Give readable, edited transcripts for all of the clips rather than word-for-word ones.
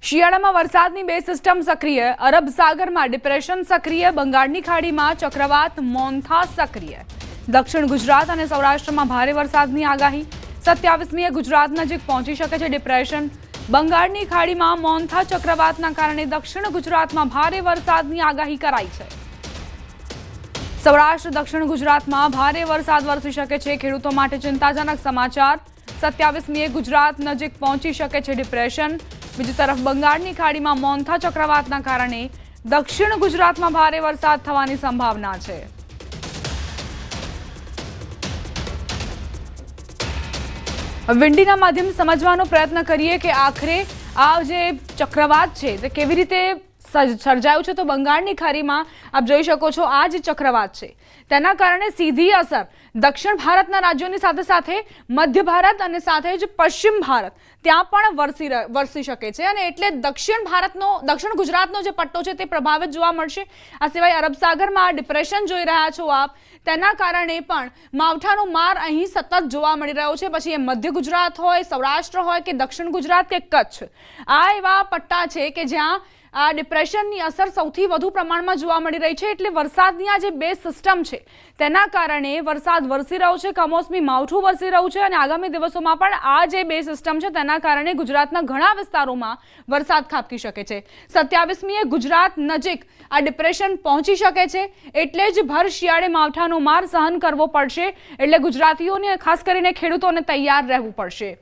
શિયાળામાં વરસાદની બે સિસ્ટમ સક્રિય, અરબ સાગરમાં ડિપ્રેશન સક્રિય, બંગાળની ખાડીમાં ચક્રવાત મોન્થા સક્રિય. દક્ષિણ ગુજરાત અને સૌરાષ્ટ્રમાં ભારે વરસાદની આગાહી. 27મીએ ગુજરાત નજીક પહોંચી શકે છે ડિપ્રેશન. બંગાળની ખાડીમાં મોન્થા ચક્રવાતના કારણે દક્ષિણ ગુજરાતમાં ભારે વરસાદની આગાહી કરાઈ છે. સૌરાષ્ટ્ર દક્ષિણ ગુજરાતમાં ભારે વરસાદ વરસી શકે છે. ખેડૂતો માટે ચિંતાજનક સમાચાર. 27મીએ ગુજરાત નજીક પહોંચી શકે છે ડિપ્રેશન. બીજી તરફ બંગાળની ખાડીમાં મોન્થા ચક્રવાતના કારણે દક્ષિણ ગુજરાતમાં ભારે વરસાદ થવાની સંભાવના છે. વિંડીના માધ્યમ સમજવાનો પ્રયત્ન કરીએ કે આખરે આ જે ચક્રવાત છે તે કેવી રીતે સર્જાયું છે. તો બંગાળની ખાડીમાં આપ જોઈ શકો છો, આ જે ચક્રવાત છે તેના કારણે સીધી અસર દક્ષિણ ભારતના રાજ્યોની સાથે સાથે મધ્ય ભારત અને સાથે જ પશ્ચિમ ભારત ત્યાં પણ વરસી શકે છે. અને એટલે દક્ષિણ ગુજરાતનો જે પટ્ટો છે તે પ્રભાવિત જોવા મળશે. આ સિવાય અરબ સાગરમાં ડિપ્રેશન જોઈ રહ્યા છો આપ, તેના કારણે પણ માવઠાનો માર અહીં સતત જોવા મળી રહ્યો છે. પછી એ મધ્ય ગુજરાત હોય, સૌરાષ્ટ્ર હોય કે દક્ષિણ ગુજરાત કે કચ્છ, આ એવા પટ્ટા છે કે જ્યાં આ ડિપ્રેશનની અસર સૌથી વધુ પ્રમાણમાં જોવા મળી રહી છે. એટલે વરસાદની આ જે બે સિસ્ટમ છે તેના કારણે વરસાદ વરસી રહ્યો છે, કમોસમી માવઠું વરસી રહ્યું છે. અને આગામી દિવસોમાં પણ આ જે બે સિસ્ટમ છે તેના કારણે ગુજરાતના ઘણા વિસ્તારોમાં વરસાદ ખાબકી શકે છે. 27મીએ ગુજરાત નજીક આ ડિપ્રેશન પહોંચી શકે છે. એટલે જ ભર શિયાળે માવઠાનો માર સહન કરવો પડશે. એટલે ગુજરાતીઓને, ખાસ કરીને ખેડૂતોને તૈયાર રહેવું પડશે.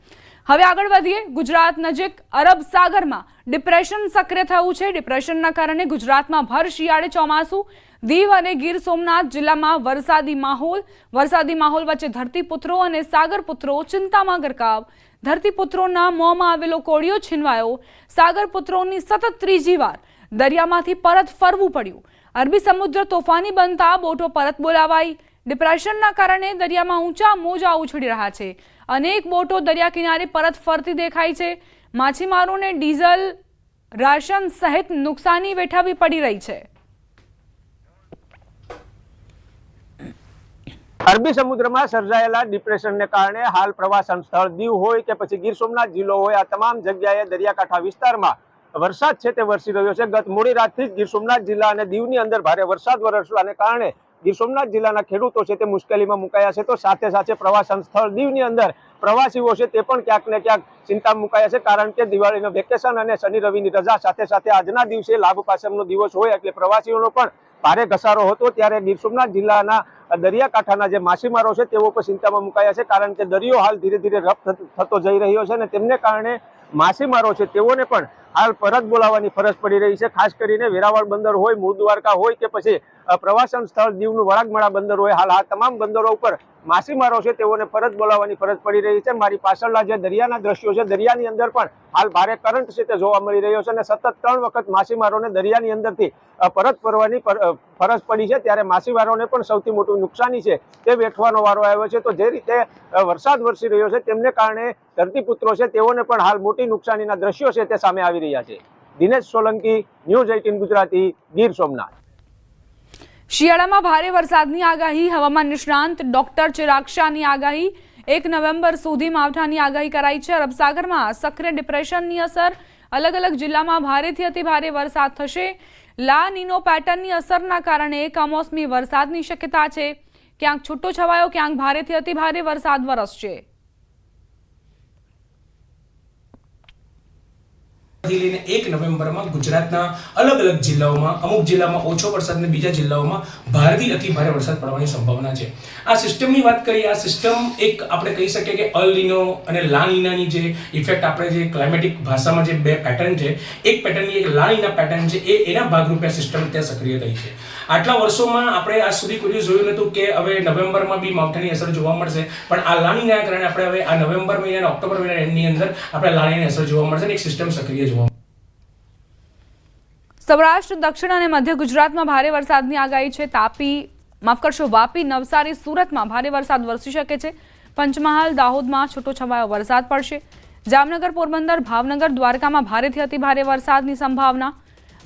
હવે આગળ વધીએ. ગુજરાત નજીક અરબ સાગરમાં ડિપ્રેશન સક્રિય થયું છે. ડિપ્રેશનના કારણે ગુજરાતમાં ભર શિયાળે ચોમાસું. દીવ અને ગીર સોમનાથ જિલ્લામાં વરસાદી માહોલ વચ્ચે ધરતીપુત્રો અને સાગરપુત્રો ચિંતામાં ગરકાવ. ધરતીપુત્રોના મોંમાં આવેલો કોળિયો છીનવાયો. સાગરપુત્રોની સતત ત્રીજી વાર દરિયામાંથી પરત ફરવું પડ્યું. અરબી સમુદ્ર તોફાની બનતા બોટો પરત બોલાવાઈ. ડિપ્રેશનના કારણે દરિયામાં ઊંચા મોજા ઉછળી રહ્યા છે. અનેક બોટો દરિયા કિનારે પરત ફરતી દેખાય છે. માછીમારોને ડીઝલ, રાશન સહિત નુકસાની વેઠવવી પડી રહી છે. અરબી સમુદ્રમાં સર્જાયેલા ડિપ્રેશનને કારણે હાલ પ્રવાસન સ્થળ દીવ હોય કે પછી ગીર સોમનાથ જિલ્લો હોય, આ તમામ જગ્યાએ દરિયાકાંઠા વિસ્તારમાં વરસાદ છે તે વરસી રહ્યો છે. ગત મોડી રાતથી જ ગીર સોમનાથ જિલ્લા અને દીવની અંદર ભારે વરસાદ વરસવાને કારણે ગીર સોમનાથ જિલ્લાના ખેડૂતો છે તે મુશ્કેલીમાં મુકાયા છે. તો સાથે સાથે પ્રવાસન સ્થળ દીવની અંદર પ્રવાસીઓ છે તે પણ ક્યાંક ને ક્યાંક ચિંતામાં મુકાયા છે. કારણ કે દિવાળીનું વેકેશન અને શનિ રવિની રજા સાથે સાથે આજના દિવસે લાભ પાચમનો દિવસ હોય એટલે પ્રવાસીઓનો પણ ભારે ઘસારો હતો. ત્યારે ગીર સોમનાથ જિલ્લાના દરિયાકાંઠાના જે માછીમારો છે તેઓ પણ ચિંતામાં મુકાયા છે. કારણ કે દરિયો હાલ ધીરે ધીરે રફ થતો જઈ રહ્યો છે અને તેમને કારણે માછીમારો છે તેઓને પણ હાલ પરત બોલાવવાની ફરજ પડી રહી છે. ખાસ કરીને વેરાવળ બંદર હોય, મૂળ દ્વારકા હોય કે પછી પ્રવાસન સ્થળ દીવનું વરાગમળા બંદર હોય, હાલ આ તમામ બંદરો ઉપર માછીમારો છે તેઓને પરત બોલાવવાની ફરજ પડી રહી છે. મારી પાછળના જે દરિયાના દ્રશ્યો છે, દરિયાની અંદર પણ હાલ ભારે કરંટ છે તે જોવા મળી રહ્યો છે અને સતત 3 વખત માછીમારોને દરિયાની અંદરથી પરત ફરવાની ફરજ પડી છે. ત્યારે માછીમારોને પણ સૌથી મોટું નુકસાની છે તે વેઠવાનો વારો આવ્યો છે. તો જે રીતે વરસાદ વરસી રહ્યો છે તેમને કારણે ધરતીપુત્રો છે તેઓને પણ હાલ મોટી નુકસાનીના દ્રશ્યો છે તે સામે આવી રહ્યા છે. દિનેશ સોલંકી, ન્યૂઝ 18 ગુજરાતી, ગીર સોમનાથ. શિયાળામાં ભારે વરસાદની આગાહી. હવામાન નિષ્ણાંત ડોક્ટર ચિરાગ શાહની આગાહી. 1 નવેમ્બર સુધી માવઠાની આગાહી કરાઈ છે. અરબ સાગરમાં સક્રિય ડિપ્રેશનની અસર. અલગ અલગ જિલ્લામાં ભારેથી અતિ ભારે વરસાદ થશે. લા નીનો પેટર્નની અસરના કારણે કમોસમી વરસાદની શક્યતા છે. ક્યાંક છૂટો છવાયો, ક્યાંક ભારેથી અતિ ભારે વરસાદ વરસશે. લઈને 1 નવેમ્બરમાં ગુજરાતના અલગ અલગ જિલ્લાઓમાં, અમુક જિલ્લામાં ઓછો વરસાદ અને બીજા જિલ્લાઓમાં ભારેથી અતિ ભારે વરસાદ પડવાની સંભાવના છે. આ સિસ્ટમની વાત કરીએ, આ સિસ્ટમ એક આપણે કહી શકીએ કે અલ નીનો અને લા નીનાની જે ઇફેક્ટ, આપણે જે ક્લાઇમેટિક ભાષામાં જે બે પેટર્ન છે, એક પેટર્નની એક લા નીના પેટર્ન છે, એના ભાગરૂપે આ સિસ્ટમ ત્યાં સક્રિય થઈ છે. આટલા વર્ષોમાં આપણે આજ સુધી કોઈ જોયું નહોતું કે હવે નવેમ્બરમાં બી માવઠાની અસર જોવા મળશે, પણ આ લા નીનાના કારણે આપણે હવે આ નવેમ્બર મહિના અને ઓક્ટોબર મહિનાની અંદર આપણે લા નીનાની અસર જોવા મળશે અને એક સિસ્ટમ સક્રિય જોવા. સૌરાષ્ટ્ર, દક્ષિણ અને મધ્ય ગુજરાતમાં ભારે વરસાદની આગાહી છે. વાપી, નવસારી, સુરતમાં ભારે વરસાદ વરસી શકે છે. પંચમહાલ, દાહોદમાં છૂટોછવાયો વરસાદ પડશે. જામનગર, પોરબંદર, ભાવનગર, દ્વારકામાં ભારેથી અતિ ભારે વરસાદની સંભાવના.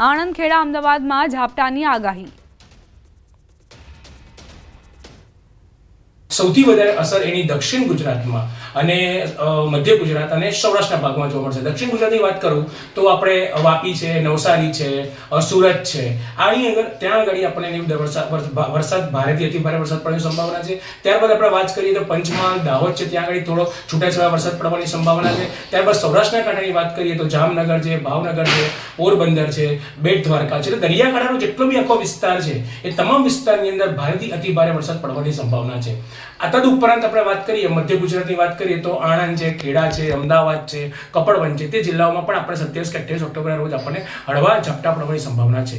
આણંદ, ખેડા, અમદાવાદમાં ઝાપટાની આગાહી. સૌથી વધારે અસર એની દક્ષિણ ગુજરાતમાં અને મધ્ય ગુજરાત અને સૌરાષ્ટ્રના ભાગમાં જોવા મળશે. દક્ષિણ ગુજરાતની વાત કરું તો આપણે વાપી છે, નવસારી છે, સુરત છે, આની અંદર ત્યાં આગળ આપણને વરસાદ ભારેથી અતિ ભારે વરસાદ પડવાની સંભાવના છે. ત્યારબાદ આપણે વાત કરીએ તો પંચમહાલ, દાહોદ છે, ત્યાં આગળ થોડો છૂટાછવાયા વરસાદ પડવાની સંભાવના છે. ત્યારબાદ સૌરાષ્ટ્રના કાંઠાની વાત કરીએ તો જામનગર છે, ભાવનગર છે, પોરબંદર છે, બેટ દ્વારકા છે, એટલે દરિયાકાંઠાનો જેટલો બી આખો વિસ્તાર છે એ તમામ વિસ્તારની અંદર ભારેથી અતિ ભારે વરસાદ પડવાની સંભાવના છે. આ તદ ઉપરાંત આપણે વાત કરીએ મધ્ય ગુજરાતની વાત કરીએ તો આણંદ છે, ખેડા છે, અમદાવાદ છે, કપડવંજ છે, તે જિલ્લાઓમાં પણ આપણે 27 કે 28 ઓક્ટોબરના રોજ આપણને હળવા ઝાપટા પડવાની સંભાવના છે.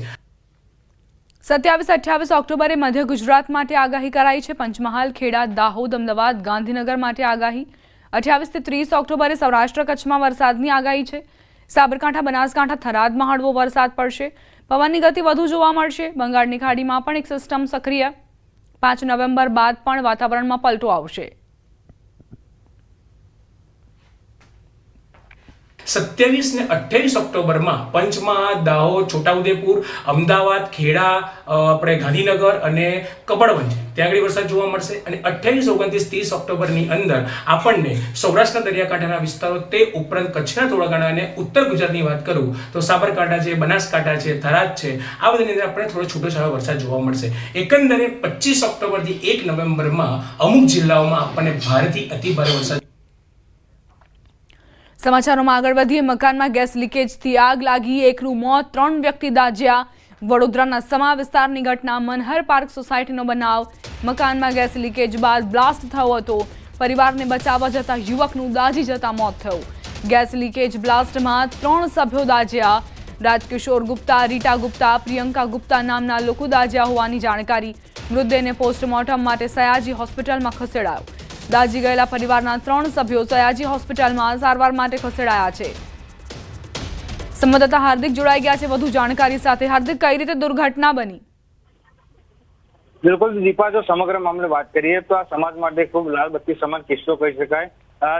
27-28 ઓક્ટોબરે મધ્ય ગુજરાત માટે આગાહી કરાઈ છે. પંચમહાલ, ખેડા, દાહોદ, અમદાવાદ, ગાંધીનગર માટે આગાહી. 28 થી 30 ઓક્ટોબરે સૌરાષ્ટ્ર કચ્છમાં વરસાદની આગાહી છે. સાબરકાંઠા, બનાસકાંઠા, થરાદમાં હળવો વરસાદ પડશે. પવનની ગતિ વધુ જોવા મળશે. બંગાળની ખાડીમાં પણ એક સિસ્ટમ સક્રિય. 5 નવેમ્બર બાદ પણ વાતાવરણમાં પલટો આવશે. 27 ને 28 ઓક્ટોબરમાં પંચમહાલ, દાહોદ, છોટાઉદેપુર, અમદાવાદ, ખેડા, આપણે ગાંધીનગર અને કપડવંજ ત્યાં આગળ વરસાદ જોવા મળશે. અને 28, 29, 30 ઓક્ટોબરની અંદર આપણને સૌરાષ્ટ્રના દરિયાકાંઠાના વિસ્તારો તે ઉપરાંત કચ્છના થોડા ઘણા અને ઉત્તર ગુજરાતની વાત કરું તો સાબરકાંઠા છે, બનાસકાંઠા છે, થરાદ છે, આ બધાની અંદર આપણે થોડો છૂટોછવાયો વરસાદ જોવા મળશે. એકંદરે 25 ઓક્ટોબરથી 1 નવેમ્બરમાં અમુક જિલ્લાઓમાં આપણને ભારેથી અતિ ભારે વરસાદ. સમાચારોમાં આગળ વધીએ. મકાનમાં ગેસ લીકેજથી આગ લાગી, એકનું મોત, 3 વ્યક્તિ દાઝ્યા. વડોદરાના સમા વિસ્તારની ઘટના. મનહર પાર્ક સોસાયટીનો બનાવ. મકાનમાં ગેસ લીકેજ બાદ બ્લાસ્ટ થયો હતો. પરિવારને બચાવવા જતા યુવકનું દાઝી જતા મોત થયું. ગેસ લીકેજ બ્લાસ્ટમાં 3 સભ્યો દાઝ્યા. રાજકિશોર ગુપ્તા, રીટા ગુપ્તા, પ્રિયંકા ગુપ્તા નામના લોકો દાઝ્યા હોવાની જાણકારી. મૃતદેહને પોસ્ટમોર્ટમ માટે સયાજી હોસ્પિટલમાં ખસેડાયો. દાઝી ગયેલા પરિવારના 3 સભ્યો સયાજી હોસ્પિટલમાં સારવાર માટે ખસેડાયા છે. સંવાદદાતા હાર્દિક જોડાઈ ગયા છે વધુ જાણકારી સાથે. હાર્દિક, કઈ રીતે દુર્ઘટના બની? બિલકુલ દીપા, જો સમગ્ર મામલે વાત કરીએ તો આ સમાજ માટે ખૂબ લાલ બત્તી સમાન કિસ્સો કહી શકાય.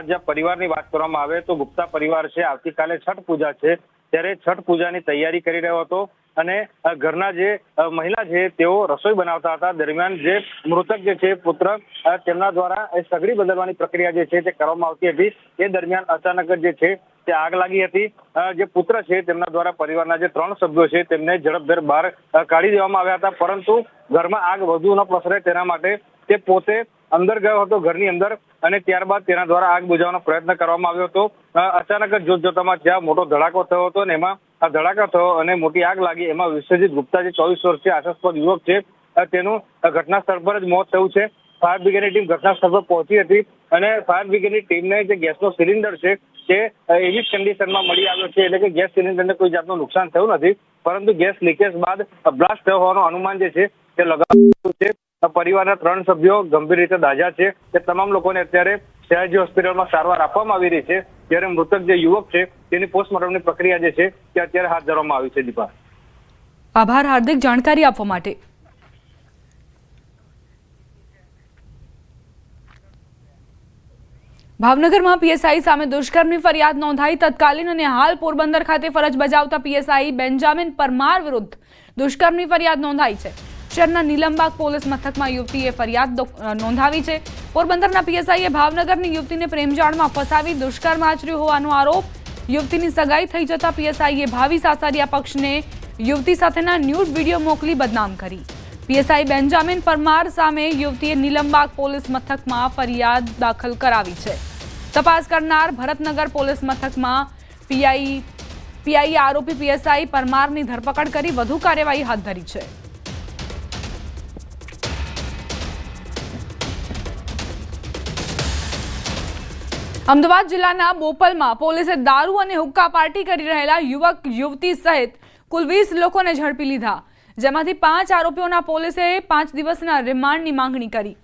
જ્યાં પરિવારની વાત કરવામાં આવે તો ગુપ્તા પરિવાર છે, આવતીકાલે છઠ પૂજા છે, ત્યારે છઠ પૂજાની તૈયારી કરી રહ્યો હતો અને ઘરના જે મહિલા છે તેઓ રસોઈ બનાવતા હતા. દરમિયાન જે મૃતક જે છે પુત્ર, તેમના દ્વારા સગડી બદલવાની પ્રક્રિયા જે છે તે કરવામાં આવતી હતી. એ દરમિયાન અચાનક જે છે તે આગ લાગી હતી. જે પુત્ર છે તેમના દ્વારા પરિવારના જે 3 સભ્યો છે તેમને ઝડપભેર બહાર કાઢી દેવામાં આવ્યા હતા, પરંતુ ઘરમાં આગ વધુ ન પ્રસરે તેના માટે તે પોતે અંદર ગયો હતો ઘરની અંદર, અને ત્યારબાદ તેના દ્વારા આગ બુઝાવવાનો પ્રયત્ન કરવામાં આવ્યો હતો. અચાનક જ જોતજોતામાં ત્યાં મોટો ધડાકો થયો હતો અને એમાં આ ધડાકા થયો અને મોટી આગ લાગી. એમાં વિશ્વજીત ગુપ્તા જે 24 વર્ષીય આશાસ્પદ યુવક છે તેનું ઘટના સ્થળ પર જ મોત થયું છે. ફાયર બ્રિગેડની ટીમ ઘટના સ્થળ પર પહોંચી હતી અને ફાયર બ્રિગેડની ટીમને જે ગેસનો સિલિન્ડર છે તે એવી જ કન્ડિશનમાં મળી આવ્યો છે, એટલે કે ગેસ સિલિન્ડરને કોઈ જાતનું નુકસાન થયું નથી, પરંતુ ગેસ લીકેજ બાદ બ્લાસ્ટ થયો હોવાનું અનુમાન જે છે તે લગાવ્યું છે. પરિવારના 3 સભ્યો ગંભીર રીતે દાઝ્યા છે. તે તમામ લોકોને અત્યારે સયાજી હોસ્પિટલમાં સારવાર આપવામાં આવી રહી છે. ત્યારે મૃતક જે યુવક છે તેની પોસ્ટમોર્ટમની પ્રક્રિયા જે છે તે અત્યારે હાથ ધરવામાં આવી છે. દીપા, આભાર હાર્દિક જાણકારી આપવા માટે. ભાવનગરમાં પીએસઆઈ સામે દુષ્કર્મની ફરિયાદ નોંધાઈ. તત્કાલીન અને હાલ પોરબંદર ખાતે ફરજ બજાવતા પીએસઆઈ બેન્જામિન પરમાર વિરુદ્ધ દુષ્કર્મની ફરિયાદ નોંધાઈ છે. શહેરના નીલમબાગ પોલીસ મથકમાં યુવતીએ ફરિયાદ નોંધાવી છે. પોરબંદરના પીએસઆઈએ ભાવનગરની યુવતીને પ્રેમજાળમાં ફસાવી દુષ્કર્મ આચર્યું હોવાનો આરોપ. યુવતીની સગાઈ થઈ જતા પીએસઆઈએ ભાવિ સાસરિયા પક્ષને યુવતી સાથેના ન્યૂડ વિડીયો મોકલી બદનામ કરી. પીએસઆઈ બેન્જામિન પરમાર સામે યુવતીએ નીલમબાગ પોલીસ મથકમાં ફરિયાદ દાખલ કરાવી છે. તપાસ કરનાર ભરતનગર પોલીસ મથકમાં પીઆઈ આરોપી પીએસઆઈ પરમારની ધરપકડ કરી વધુ કાર્યવાહી હાથ ધરી છે. અમદાવાદ જિલ્લાના બોપલમાં પોલીસે દારૂ અને હુક્કા પાર્ટી કરી રહેલા યુવક યુવતી સહિત કુલ 20 લોકોને ઝડપી લીધા, જેમાંથી 5 આરોપીઓના પોલીસે 5 દિવસના રિમાન્ડની માંગણી કરી.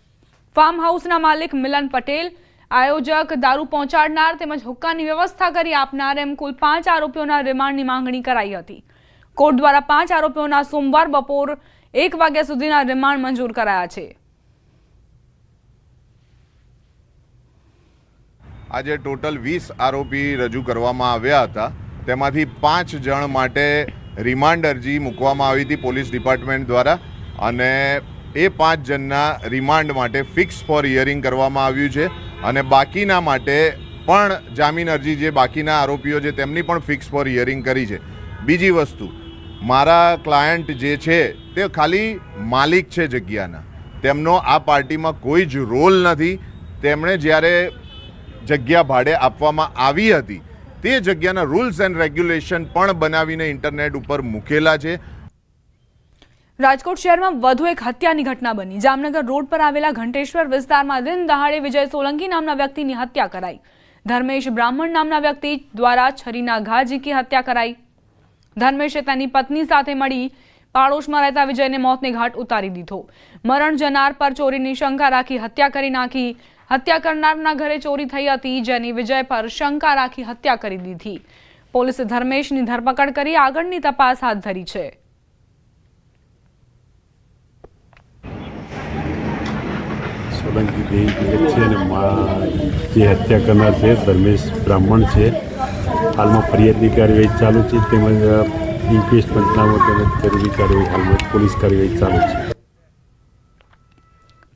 ફાર્મ હાઉસના માલિક મિલન પટેલ, આયોજક, દારૂ પહોંચાડનાર તેમજ હુક્કાની વ્યવસ્થા કરી આપનાર એમ કુલ 5 આરોપીઓના રિમાન્ડની માંગણી કરાઈ હતી. કોર્ટ દ્વારા 5 આરોપીઓના સોમવાર બપોર 1 વાગ્યા સુધીના રિમાન્ડ મંજૂર કરાયા છે. આજે ટોટલ 20 આરોપી રજૂ કરવામાં આવ્યા હતા. તેમાંથી 5 જણ માટે રિમાન્ડ અરજી મૂકવામાં આવી હતી પોલીસ ડિપાર્ટમેન્ટ દ્વારા, અને એ 5 જણના રિમાન્ડ માટે ફિક્સ ફોર હિયરિંગ કરવામાં આવ્યું છે. અને બાકીના માટે પણ જામીન અરજી, જે બાકીના આરોપીઓ છે તેમની પણ ફિક્સ ફોર હિયરિંગ કરી છે. બીજી વસ્તુ, મારા ક્લાયન્ટ જે છે તે ખાલી માલિક છે જગ્યાના, તેમનો આ પાર્ટીમાં કોઈ જ રોલ નથી. તેમણે જ્યારે જગ્યા ભાડે આપવામાં આવી હતી તે જગ્યાના રૂલ્સ એન્ડ રેગ્યુલેશન પણ બનાવીને ઇન્ટરનેટ ઉપર મૂકેલા છે. રાજકોટ શહેરમાં વધુ એક હત્યાની ઘટના બની. જામનગર રોડ પર આવેલા ઘંટેશ્વર વિસ્તારમાં દિન દહાડે વિજય સોલંકી નામના વ્યક્તિની હત્યા કરાઈ. ધર્મેશ બ્રાહ્મણ નામના વ્યક્તિ દ્વારા છરીના ઘા ઝીકી હત્યા કરાઈ. ધર્મેશે તેની પત્ની સાથે મળી પાડોશમાં રહેતા વિજયને મોતને ઘાટ ઉતારી દીધો. મરણ જનાર પર ચોરીની શંકા રાખી હત્યા કરી નાખી. હત્યા કરનારના ઘરે ચોરી થઈ હતી, જેની વિજય પર શંકા રાખી હત્યા કરી દીધી. પોલીસે ધર્મેશની ધરપકડ કરી આગળની તપાસ હાથ ધરી છે. સોલંકી દેવી પીડિત છે અને જે હત્યા કરનાર છે ધર્મેશ બ્રાહ્મણ છે. હાલમાં ફરિયાદની કાર્યવાહી ચાલુ છે, તેમજ ઇન્ક્વેસ્ટ પંચનામો તેમજ જરૂરી કાર્યવાહી હાલમાં પોલીસ કાર્યવાહી ચાલુ છે.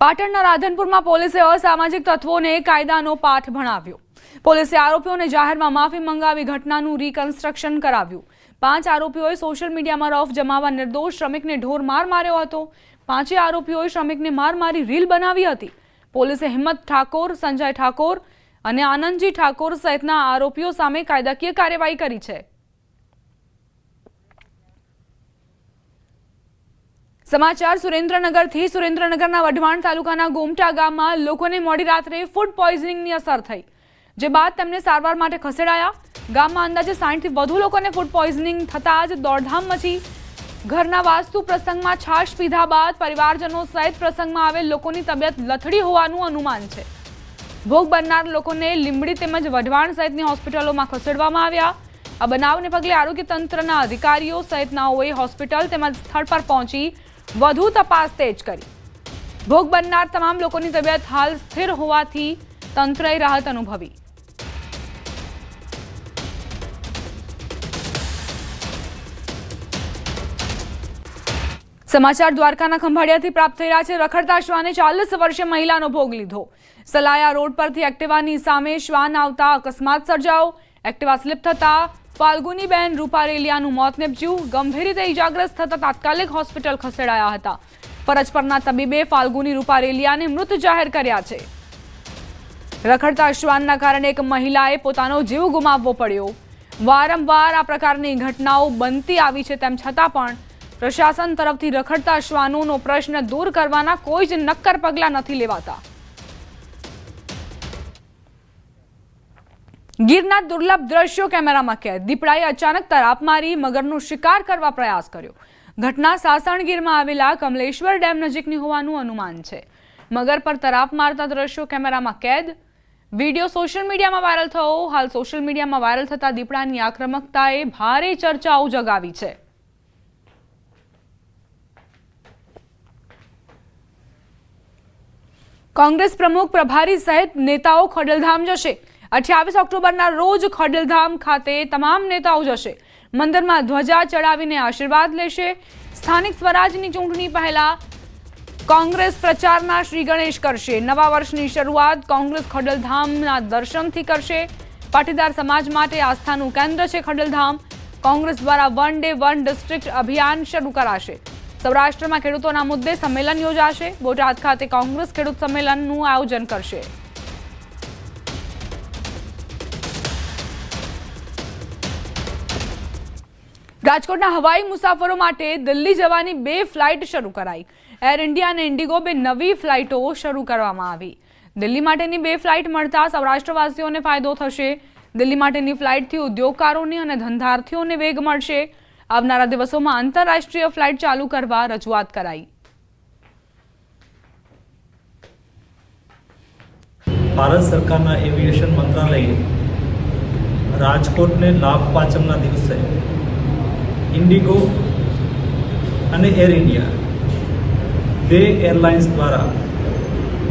પાટણના રાધનપુરમાં પોલીસે અસામાજિક તત્વોને કાયદાનો પાઠ ભણાવ્યો. પોલીસે આરોપીઓને જાહેરમાં માફી મંગાવી ઘટનાનું રિકન્સ્ટ્રક્શન કરાવ્યું. 5 આરોપીઓએ સોશિયલ મીડિયામાં રફ જમાવવા નિર્દોષ શ્રમિકને ઢોર માર માર્યો હતો. 5 આરોપીઓએ શ્રમિકને માર મારી રીલ બનાવી હતી. પોલીસે હિંમત ઠાકોર, સંજય ઠાકોર અને આનંદજી ઠાકોર સહિતના આરોપીઓ સામે કાયદાકીય કાર્યવાહી કરી છે. સમાચાર સુરેન્દ્રનગરથી. સુરેન્દ્રનગરના વઢવાણ તાલુકાના ગોમટા ગામમાં લોકોને મોડી રાત્રે ફૂડ પોઈઝનિંગની અસર થઈ, જે બાદ તેમને સારવાર માટે ખસેડાયા. ગામમાં અંદાજે 60 થી વધુ લોકોને ફૂડ પોઈઝનિંગ થતાં જ દોડધામ મચી. ઘરના વાસ્તુ પ્રસંગમાં છાશ પીધા બાદ પરિવારજનો સહિત પ્રસંગમાં આવેલ લોકોની તબિયત લથડી હોવાનું અનુમાન છે. ભોગ બનનાર લોકોને લીંબડી તેમજ વઢવાણ સહિતની હોસ્પિટલોમાં ખસેડવામાં આવ્યા. આ બનાવને પગલે આરોગ્ય તંત્રના અધિકારીઓ સહિતનાઓએ હોસ્પિટલ તેમજ સ્થળ પર પહોંચી વધુ તપાસ તેજ કરી. ભોગ બનનાર તમામ લોકોની તબિયત હાલ સ્થિર હોવાથી તંત્રએ રાહત અનુભવી. સમાચાર દ્વારકાના ખંભાળિયાથી પ્રાપ્ત થઈ રહ્યા છે. રખડતા શ્વાને 40 વર્ષીય મહિલાનો ભોગ લીધો. સલાયા રોડ પરથી એક્ટિવાની સામે શ્વાન આવતા અકસ્માત સર્જાયો. એક્ટિવા સ્લીપ થતા ફાલ્ગુનીબેન રૂપારેલિયાનું મોત નીપજ્યું. ગંભીર રીતે ઇજાગ્રસ્ત થતા તાત્કાલિક હોસ્પિટલ ખસેડાયા હતા. ફરજ પરના તબીબે ફાલ્ગુની રૂપારેલિયાને મૃત જાહેર કર્યા છે. રખડતા શ્વાનના કારણે એક મહિલાએ પોતાનો જીવ ગુમાવવો પડ્યો. વારંવાર આ પ્રકારની ઘટનાઓ બનતી આવી છે, તેમ છતાં પણ પ્રશાસન તરફથી રખડતા શ્વાનોનો પ્રશ્ન દૂર કરવાના કોઈ જ નક્કર પગલાં નથી લેવાતા. ગીરના દુર્લભ દ્રશ્યો કેમેરામાં કેદ. દીપડાએ અચાનક તરાપ મારી મગરનો શિકાર કરવા પ્રયાસ કર્યો. ઘટના સાસણગીરમાં આવેલા કમલેશ્વર ડેમ નજીકની હોવાનું અનુમાન છે. મગર પર તરાપ મારતા દ્રશ્યો કેમેરામાં કેદ. વિડીયો સોશિયલ મીડિયામાં વાયરલ થયો. હાલ સોશિયલ મીડિયામાં વાયરલ થતા દીપડાની આક્રમકતાએ ભારે ચર્ચાઓ જગાવી છે. કોંગ્રેસ પ્રમુખ પ્રભારી સહિત નેતાઓ ખોડલધામ જશે. 28 ઓક્ટોબરના રોજ ખોડલધામ ખાતે તમામ નેતાઓ જશે. મંદિરમાં ધ્વજા ચડાવીને આશીર્વાદ લેશે. સ્થાનિક સ્વરાજની ચૂંટણી પહેલા કોંગ્રેસ પ્રચારના શ્રી ગણેશ કરશે. નવા વર્ષની શરૂઆત કોંગ્રેસ ખોડલધામના દર્શનથી કરશે. પાટીદાર સમાજ માટે આસ્થાનું કેન્દ્ર છે ખોડલધામ. કોંગ્રેસ દ્વારા વન ડે વન ડિસ્ટ્રિક્ટ અભિયાન શરૂ કરાશે. સૌરાષ્ટ્રમાં ખેડૂતોના મુદ્દે સંમેલન યોજાશે. બોટાદ ખાતે કોંગ્રેસ ખેડૂત સંમેલનનું આયોજન કરશે. રાજકોટના હવાઈ મુસાફરો માટે દિલ્હી જવાની 2 ફ્લાઇટ શરૂ કરાઈ. એર ઇન્ડિયા અને ઇન્ડિગો 2 નવી ફ્લાઇટો શરૂ કરવામાં આવી. દિલ્હી માટેની 2 ફ્લાઇટ મળતા સૌરાષ્ટ્રવાસીઓને ફાયદો થશે. દિલ્હી માટેની ફ્લાઇટથી ઉદ્યોગકારોને અને ધંધાર્થીઓને વેગ મળશે. આવનારા દિવસોમાં આંતરરાષ્ટ્રીય ફ્લાઇટ ચાલુ કરવા રજૂઆત કરાઈ. ભારત સરકારના એવિએશન મંત્રાલયે રાજકોટને લાભ પાંચમના દિવસે ઇન્ડિગો અને એર ઇન્ડિયા 2 એરલાઇન્સ દ્વારા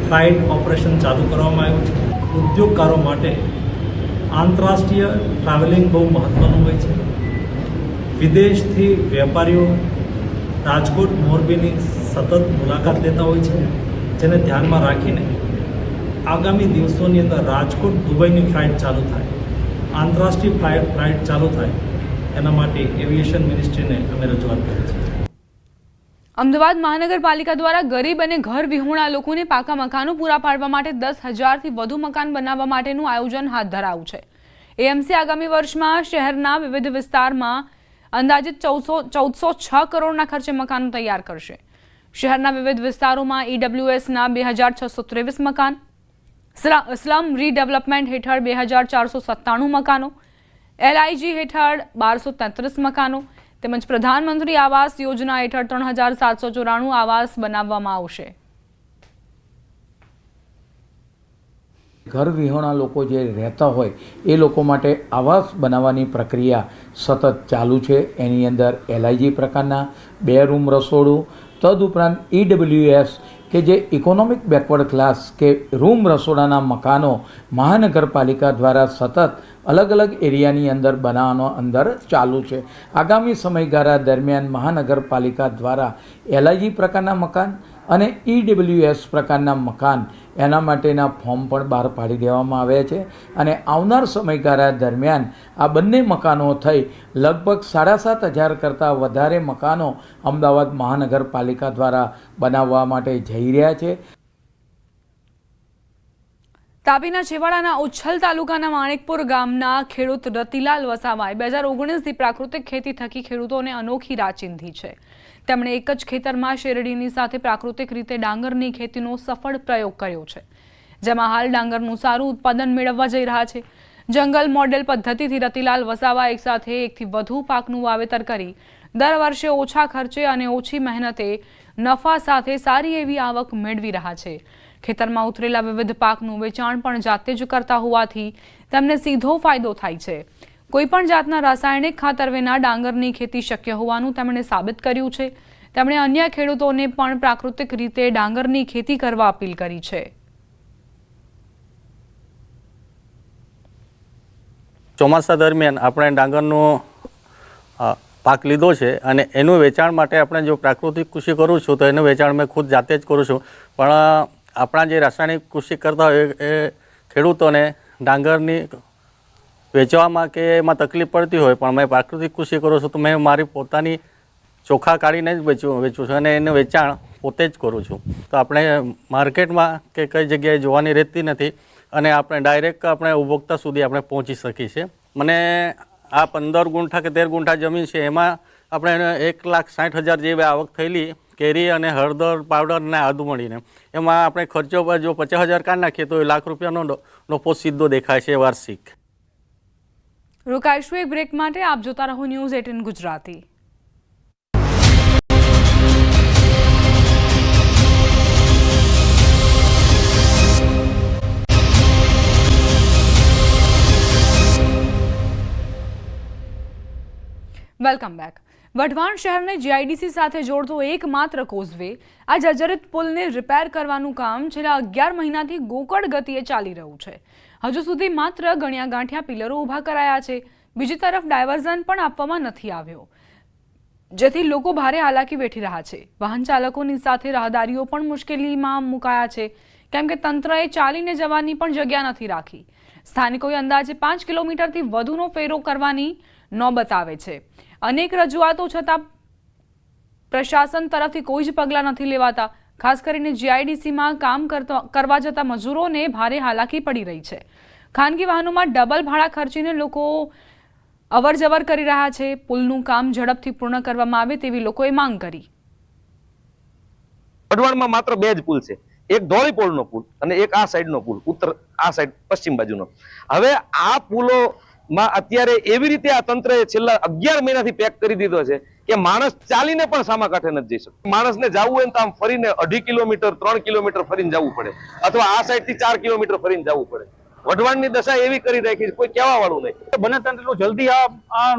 ફ્લાઇટ ઓપરેશન ચાલુ કરવામાં આવ્યું છે. ઉદ્યોગકારો માટે આંતરરાષ્ટ્રીય ટ્રાવેલિંગ બહુ મહત્ત્વનું હોય છે. વિદેશથી વેપારીઓ રાજકોટ મોરબીની સતત મુલાકાત લેતા હોય છે, જેને ધ્યાનમાં રાખીને આગામી દિવસોની અંદર રાજકોટ દુબઈની ફ્લાઇટ ચાલુ થાય, આંતરરાષ્ટ્રીય ફ્લાઇટ ચાલુ થાય, એના માટે એવિએશન મિનિસ્ટ્રીને અમે રજૂઆત કરી છે. અમદાવાદ મહાનગરપાલિકા દ્વારા ગરીબ અને ઘર વિહોણા લોકોને પાકા મકાનો પૂરા પાડવા માટે 10,000થી વધુ મકાન બનાવવા માટેનું આયોજન હાથ ધરાયું છે. એએમસી આગામી વર્ષમાં શહેરના વિવિધ વિસ્તારમાં અંદાજિત 1406 કરોડના ખર્ચે મકાનો તૈયાર કરશે. શહેરના વિવિધ વિસ્તારોમાં ઈડબ્લ્યુએસના 2,623 મકાન, સ્લમ રીડેવલપમેન્ટ હેઠળ 2,497 મકાનો, એલઆઈજી હેઠળ 1,233 મકાનો તેમજ પ્રધાનમંત્રી આવાસ યોજના હેઠળ 3,794 આવાસ બનાવવામાં આવશે. ઘર વિહોણા લોકો જે રહેતા હોય એ લોકો માટે આવાસ બનાવવાની પ્રક્રિયા સતત ચાલુ છે. એની અંદર એલઆઈજી પ્રકારના 2 રૂમ રસોડું, તદુપરાંત ઈડબ્લ્યુએસ કે જે ઇકોનોમિક બેકવર્ડ ક્લાસ કે રૂમ રસોડાના મકાનો મહાનગરપાલિકા દ્વારા સતત અલગ અલગ એરિયાની અંદર બનાવવાનો ચાલુ છે. આગામી સમયગાળા દરમિયાન મહાનગરપાલિકા દ્વારા એલઆઈજી પ્રકારના મકાન અને ઈડબ્લ્યુએસ પ્રકારના મકાન એના માટેના ફોર્મ પણ બહાર પાડી દેવામાં આવ્યા છે અને આવનાર સમયગાળા દરમિયાન આ બંને મકાનો થઈ લગભગ 7,500 કરતાં વધારે મકાનો અમદાવાદ મહાનગરપાલિકા દ્વારા બનાવવા માટે જઈ રહ્યા છે. તાપીના છેવાડાના ઉચ્છલ તાલુકાના માણેકપુર ગામના ખેડૂત રતિલાલ વસાવાએ 2019થી પ્રાકૃતિક ખેતી થકી ખેડૂતોને અનોખી રાહ ચીંધી છે. તેમણે એક જ ખેતરમાં શેરડીની સાથે પ્રાકૃતિક રીતે ડાંગરની ખેતીનો સફળ પ્રયોગ કર્યો છે, જેમાં હાલ ડાંગરનું સારું ઉત્પાદન મેળવવા જઈ રહ્યા છે. જંગલ મોડેલ પદ્ધતિથી રતિલાલ વસાવા એકસાથે 1થી વધુ પાકનું વાવેતર કરી દર વર્ષે ઓછા ખર્ચે અને ઓછી મહેનતે નફા સાથે સારી એવી આવક મેળવી રહ્યા છે. ખેતરમાં ઉતરેલા વિવિધ પાકનું વેચાણ પણ જાતે જ કરતા હોવાથી તેમને સીધો ફાયદો થાય છે. કોઈપણ જાતના રાસાયણિક ખાતર વિના ડાંગરની ખેતી શક્ય હોવાનું તેમણે સાબિત કર્યું છે. તેમણે અન્ય ખેડૂતોને પણ પ્રાકૃતિક રીતે ડાંગરની ખેતી કરવા અપીલ કરી છે. ચોમાસા દરમિયાન આપણે ડાંગરનો પાક લીધો છે અને એનું વેચાણ માટે આપણે જો પ્રાકૃતિક કૃષિ કરું છું તો એનું વેચાણ મેં ખુદ જાતે જ કરું છું. પણ આપણા જે રાસાયણિક કૃષિ કરતા હોય એ ખેડૂતોને ડાંગરની વેચવામાં કે એમાં તકલીફ પડતી હોય, પણ મેં પ્રાકૃતિક કૃષિ કરું છું તો મેં મારી પોતાની ચોખા કાઢીને જ વેચું છું અને એનું વેચાણ પોતે જ કરું છું. તો આપણે માર્કેટમાં કે કઈ જગ્યાએ જોવાની રહેતી નથી અને આપણે ડાયરેક્ટ આપણે ઉપભોક્તા સુધી આપણે પહોંચી શકીએ છીએ. મને આ 15 ગુંઠા કે 13 ગુંઠા જમીન છે એમાં આપણે 1,60,000 જેવી આવક થયેલી કેરી અને હળદર પાવડર અને આદુ મળીને. એમાં આપણે ખર્ચો પર જો 50,000 કાઢી નાખીએ તો 1 લાખ રૂપિયાનો નફો સીધો દેખાય છે વાર્ષિક. રોકાઈશું એક બ્રેક માટે. આપ જોતા રહો news 18 Gujarati. Welcome back. Wadhwan શહેરને જીઆઈડીસી સાથે જોડતો એકમાત્ર કોઝવે આ જર્જરિત પુલને રિપેર કરવાનું કામ છેલ્લા 11 મહિનાથી ગોકળ ગતિએ ચાલી રહ્યું છે. હજુ સુધી માત્ર ગણ્યા ગાંઠિયા પિલરો ઊભા કરાયા છે. બીજી તરફ ડાયવર્ઝન પણ આપવામાં નથી આવ્યો, જેથી લોકો ભારે હાલાકી વેઠી રહ્યા છે. વાહન ચાલકોની સાથે રાહદારીઓ પણ મુશ્કેલીમાં મુકાયા છે, કેમ કે તંત્રએ ચાલીને જવાની પણ જગ્યા નથી રાખી. સ્થાનિકોએ અંદાજે 5 કિલોમીટરથી વધુનો ફેરો કરવાની નોબત આવે છે. અનેક રજૂઆતો છતાં પ્રશાસન તરફથી કોઈ જ પગલાં નથી લેવાતા. ખાસ કરીને જીઆઈડીસીમાં કામ કરવા જતા મજૂરોને ભારે હાલાકી પડી રહી છે. ખાનગી વાહનોમાં ડબલ ભાડા ખર્ચીને લોકો અવરજવર કરી રહ્યા છે. પુલનું કામ ઝડપથી પૂર્ણ કરવામાં આવે તેવી લોકોએ માંગ કરી. વઢવાણમાં માત્ર 2 જ પુલ છે, એક ધોળી પોળનો પુલ અને એક આ સાઈડનો પુલ, ઉત્તર આ સાઈડ પશ્ચિમ બાજુનો. હવે આ પુલો માં અત્યારે એવી રીતે આ તંત્રએ છેલ્લા 11 મહિનાથી પેક કરી દીધો છે કે માણસ ચાલીને પણ સામા કાંઠે નથી જઈ શકતો. માણસને જવું હોય તો આમ ફરીને 2.5 કિલોમીટર 3 કિલોમીટર ફરીને જવું પડે, અથવા આ સાઈડ થી 4 કિલોમીટર ફરીને જવું પડે. વઢવાણની દશા એવી કરી રાખી, કોઈ કહેવા વાળું નહીં. બને તંત્ર જલ્દી આ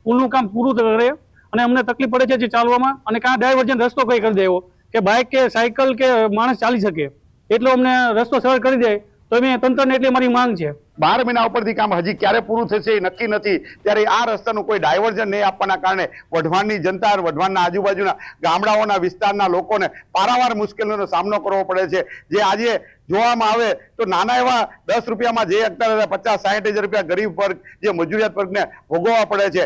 પુલનું કામ પૂરું કરે અને અમને તકલીફ પડે છે જે ચાલવામાં, અને કાં ડાયવર્જન રસ્તો કઈ કરી દેવો કે બાઇક કે સાયકલ કે માણસ ચાલી શકે એટલો અમને રસ્તો સરળ કરી દે તો અમે તંત્રને એટલી મારી માંગ છે. 12 મહિના ઉપરથી કામ હજી ક્યારે પૂરું થશે એ નક્કી નથી. ત્યારે આ રસ્તાનું કોઈ ડાયવર્ઝન નહીં આપવાના કારણે વઢવાણની જનતા, વઢવાણના આજુબાજુના ગામડાઓના વિસ્તારના લોકોને પારાવાર મુશ્કેલીઓનો સામનો કરવો પડે છે. જે આજે જોવામાં આવે તો નાના એવા 10 રૂપિયામાં જે અત્યારે 50-60 હજાર રૂપિયા ગરીબ વર્ગ જે મજૂરિયાત વર્ગને ભોગવવા પડે છે.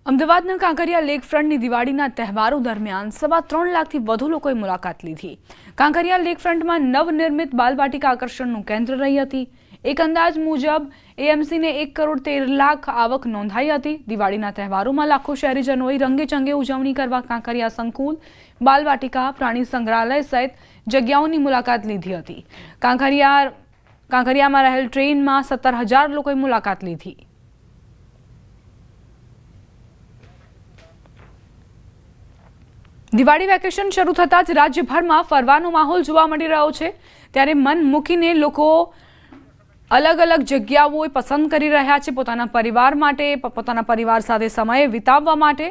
અમદાવાદના કાંકરિયા લેક ફ્રન્ટની દિવાળીના તહેવારો દરમિયાન 3.25 લાખથી વધુ લોકોએ મુલાકાત લીધી. કાંકરિયા લેક ફ્રન્ટમાં નવનિર્મિત બાલવાટિકા આકર્ષણનું કેન્દ્ર રહી હતી. એક અંદાજ મુજબ એએમસીને 1.13 કરોડ આવક નોંધાઈ હતી. દિવાળીના તહેવારોમાં લાખો શહેરીજનોએ રંગેચંગે ઉજવણી કરવા કાંકરિયા સંકુલ, બાલવાટિકા, પ્રાણી સંગ્રહાલય સહિત જગ્યાઓની મુલાકાત લીધી હતી. કાંકરિયામાં રહેલ ટ્રેનમાં 17,000 લોકોએ મુલાકાત લીધી. દિવાળી વેકેશન શરૂ થતાં જ રાજ્યભરમાં ફરવાનો માહોલ જોવા મળી રહ્યો છે. ત્યારે મન મૂકીને લોકો અલગ અલગ જગ્યાઓ પસંદ કરી રહ્યા છે પોતાના પરિવાર માટે, પોતાના પરિવાર સાથે સમય વિતાવવા માટે.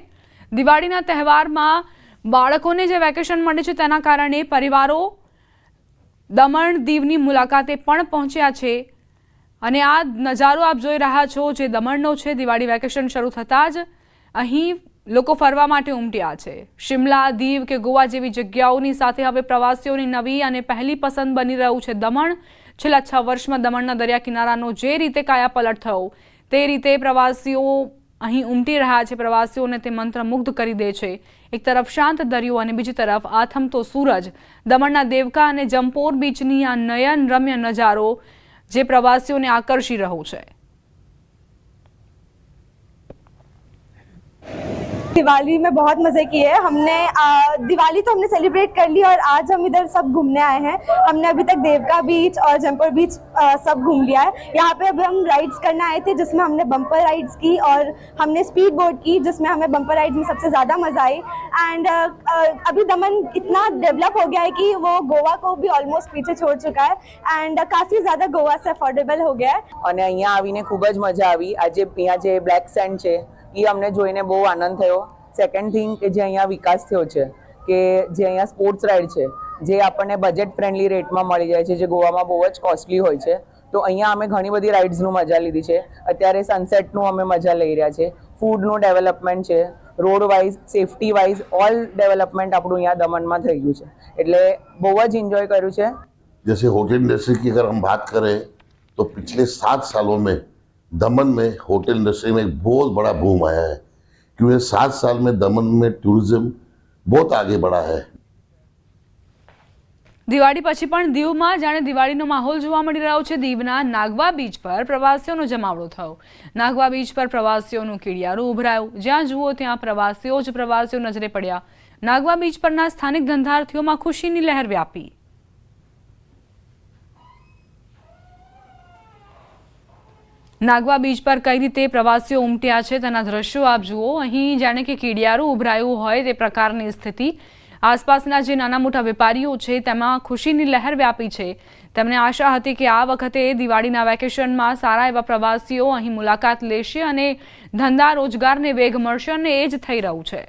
દિવાળીના તહેવારમાં બાળકોને જે વેકેશન મળે છે તેના કારણે પરિવારો દમણ, દીવની મુલાકાતે પણ પહોંચ્યા છે. અને આ નજારો આપ જોઈ રહ્યા છો જે દમણનો છે. દિવાળી વેકેશન શરૂ થતાં જ અહીં લોકો ફરવા માટે ઉમટ્યા છે. શિમલા, દીવ કે ગોવા જેવી જગ્યાઓની સાથે હવે પ્રવાસીઓની નવી અને પહેલી પસંદ બની રહ્યું છે દમણ. છેલ્લા 6 વર્ષમાં દમણના દરિયા કિનારાનો જે રીતે કાયાપલટ થયો તે રીતે પ્રવાસીઓ અહીં ઉમટી રહ્યા છે. પ્રવાસીઓને તે મંત્રમુગ્ધ કરી દે છે. એક તરફ શાંત દરિયો અને બીજી તરફ આથમતો સૂરજ. દમણના દેવકા અને જંપોર બીચની આ નયન રમ્ય નજારો જે પ્રવાસીઓને આકર્ષી રહ્યો છે. दिवाली में बहुत मजे किए हमने. दिवाली तो हमने सेलिब्रेट कर ली और आज हम इधर सब घूमने आए हैं. हमने अभी तक देवका बीच और जमपुर बीच सब घूम लिया है. यहाँ पे अभी हम राइड्स करने आए थे जिसमें हमने बम्पर राइड्स की और हमने स्पीड बोट की जिसमें हमें बम्पर राइड्स में सबसे ज़्यादा मज़ा आई. एंड अभी दमन इतना डेवलप हो गया है कि वो गोवा को भी ऑलमोस्ट पीछे छोड़ चुका है एंड काफ़ी ज़्यादा गोवा से अफोर्डेबल हो गया है. અને અહીંયા આવીને ખૂબ જ મજા આવી. આજે અહીંયા જે બ્લેક સેન્ડ છે એ અમને જોઈને બહુ આનંદ થયો. સેકન્ડ થિંગ કે જે અહીંયા વિકાસ થયો છે કે જે અહીંયા સ્પોર્ટ્સ રાઇડ છે જે આપણને બજેટ ફ્રેન્ડલી રેટમાં મળી જાય છે જે ગોવામાં બહુ જ કોસ્ટલી હોય છે. તો અહીંયા અમે ઘણી બધી રાઇડ્સનું મજા લીધી છે. અત્યારે સનસેટનું અમે મજા લઈ રહ્યા છે. ફૂડનું ડેવલપમેન્ટ છે, road wise, safety wise all development આપણું અહીંયા દમણમાં થઈ ગયું છે. એટલે બહુ જ એન્જોય કર્યું છે. जैसे होटल इंडस्ट्री की अगर हम बात करें तो पिछले 7 सालों में दमन में होटल इंडस्ट्री में एक बहुत बड़ा बूम आया है क्योंकि 7 साल में दमन में टूरिज्म बहुत आगे बढ़ा है. દિવાળી પછી પણ દીવમાં જાણે દિવાળીનો માહોલ જોવા મળી રહ્યો છે. દીવના નાગવા બીચ પર પ્રવાસીઓનો જમાવડો થયો. નાગવા બીચ પર પ્રવાસીઓનું કીડિયારું ઉભરાયું. જ્યાં જુઓ ત્યાં પ્રવાસીઓ જ પ્રવાસીઓ નજરે પડ્યા. નાગવા બીચ પરના સ્થાનિક ધંધાર્થીઓમાં ખુશીની લહેર વ્યાપી. નાગવા બીચ પર કઈ રીતે પ્રવાસીઓ ઉમટ્યા છે તેના દ્રશ્યો આપ જુઓ. અહીં જાણે કે કીડિયારું ઉભરાયું હોય તે પ્રકારની સ્થિતિ. આસપાસના જે નાના મોટા વેપારીઓ છે તેમાં ખુશીની લહેર વ્યાપી છે. તેમને આશા હતી કે આ વખતે દિવાળીના વેકેશનમાં સારા એવા પ્રવાસીઓ અહીં મુલાકાત લેશે અને ધંધા રોજગારને વેગ મળશે અને એ જ થઈ રહ્યું છે.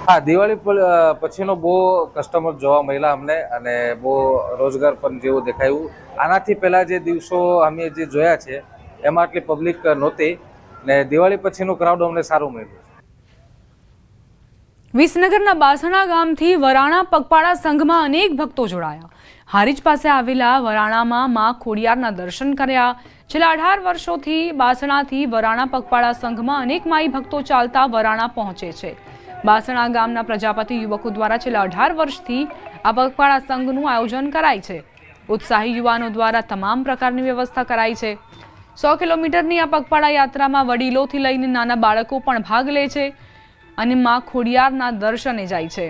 હા, દિવાળી પછીનો બહુ કસ્ટમર જોવા મળ્યા અમને અને બહુ રોજગાર પણ જેવું દેખાયું. આનાથી પહેલાં જે દિવસો અમે જે જોયા છે એમાં આટલી પબ્લિક નહોતી ને દિવાળી પછીનું ક્રાઉડ અમને સારું મળ્યું. વિસનગરના બાસણા ગામથી વરાણા પગપાળા સંઘમાં અનેક ભક્તો જોડાયા. હારીજ પાસે આવેલા વરાણામાં માં ખોડિયારના દર્શન કર્યા. છેલ્લા 18 વર્ષોથી બાસણાથી વરાણા પગપાળા સંઘમાં અનેક માઈ ભક્તો ચાલતા વરાણા પહોંચે છે. બાસણા ગામના પ્રજાપતિ યુવકો દ્વારા છેલ્લા 18 વર્ષથી આ પગપાળા સંઘનું આયોજન કરાય છે. ઉત્સાહી યુવાનો દ્વારા તમામ પ્રકારની વ્યવસ્થા કરાઈ છે. 100 કિલોમીટરની આ પગપાળા યાત્રામાં વડીલોથી લઈને નાના બાળકો પણ ભાગ લે છે અને માં ખોડિયારના દર્શને જાય છે.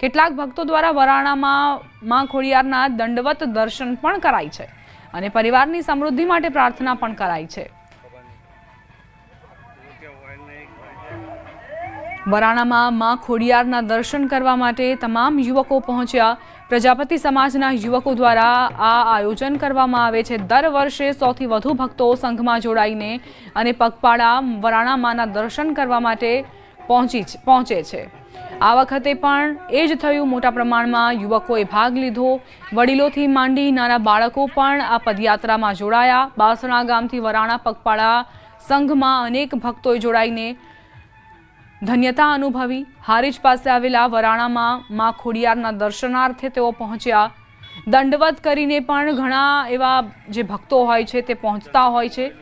કેટલાક ભક્તો દ્વારા વરાણામાં માં ખોડિયારના દંડવત દર્શન પણ કરાય છે અને પરિવારની સમૃદ્ધિ માટે પ્રાર્થના પણ કરાય છે. વરાણામાં માં ખોડિયારના દર્શન કરવા માટે તમામ યુવકો પહોંચ્યા. પ્રજાપતિ સમાજના યુવકો દ્વારા આ આયોજન કરવામાં આવે છે. દર વર્ષે 100થી વધુ ભક્તો સંઘમાં જોડાઈને અને પગપાળા વરાણામાંના દર્શન કરવા માટે પહોંચે છે. આ વખતે પણ એ જ થયું. મોટા પ્રમાણમાં યુવકોએ ભાગ લીધો. વડીલોથી માંડી નાના બાળકો પણ આ પદયાત્રામાં જોડાયા. બાસણા ગામથી વરાણા પગપાળા સંઘમાં અનેક ભક્તોએ જોડાઈને ધન્યતા અનુભવી. હારીજ પાસે આવેલા વરાણામાં મા ખોડિયારના દર્શનાર્થે તેઓ પહોંચ્યા. દંડવત કરીને પણ ઘણા એવા જે ભક્તો હોય છે તે પહોંચતા હોય છે.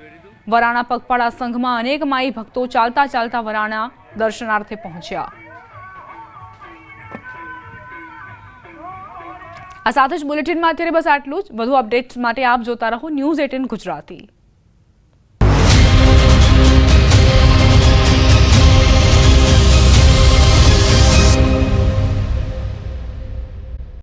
વરાણા પગપાળા સંઘમાં અનેક માઈ ભક્તો ચાલતા ચાલતા વરાણા દર્શનાર્થે પહોંચ્યા. આ સાથે જ બુલેટિનમાં અત્યારે બસ આટલું જ. વધુ અપડેટ્સ માટે આપ જોતા રહો News 18 ગુજરાતી.